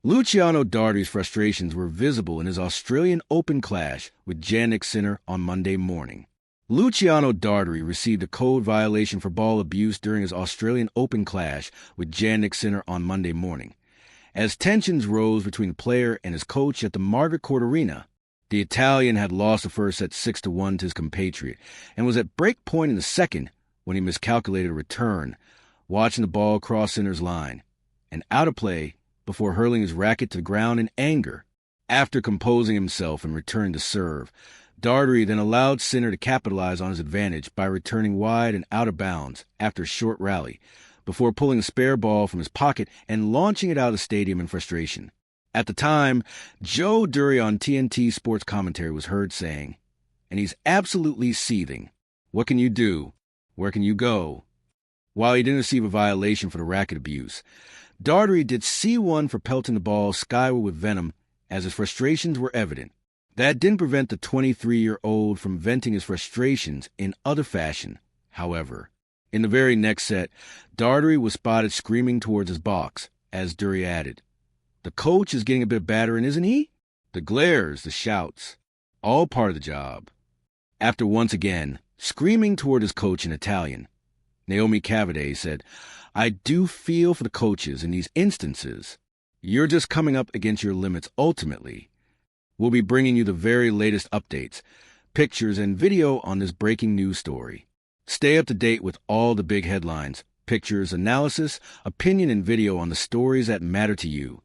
Luciano Dardi's frustrations were visible in his Australian Open clash with Jannik Sinner on Monday morning. Luciano Dardi received a code violation for ball abuse during his Australian Open clash with Jannik Sinner on Monday morning. As tensions rose between the player and his coach at the Margaret Court Arena, the Italian had lost the first set 6-1 to his compatriot and was at break point in the second when he miscalculated a return, watching the ball cross Sinner's line and out of play before hurling his racket to the ground in anger. After composing himself and returning to serve, Dardi then allowed Sinner to capitalize on his advantage by returning wide and out of bounds after a short rally, before pulling a spare ball from his pocket and launching it out of the stadium in frustration. At the time, Joe Dury on TNT Sports Commentary was heard saying, "And he's absolutely seething. What can you do? Where can you go?" While he didn't receive a violation for the racket abuse, Dardi did see one for pelting the ball skyward with venom as his frustrations were evident. That didn't prevent the 23-year-old from venting his frustrations in other fashion, however. In the very next set, Dardi was spotted screaming towards his box, as Dury added, "The coach is getting a bit of battering, isn't he?" The glares, the shouts, all part of the job. After once again screaming toward his coach in Italian, Naomi Cavade said, "I do feel for the coaches in these instances. You're just coming up against your limits ultimately. We'll be bringing you the very latest updates, pictures, and video on this breaking news story. Stay up to date with all the big headlines, pictures, analysis, opinion, and video on the stories that matter to you.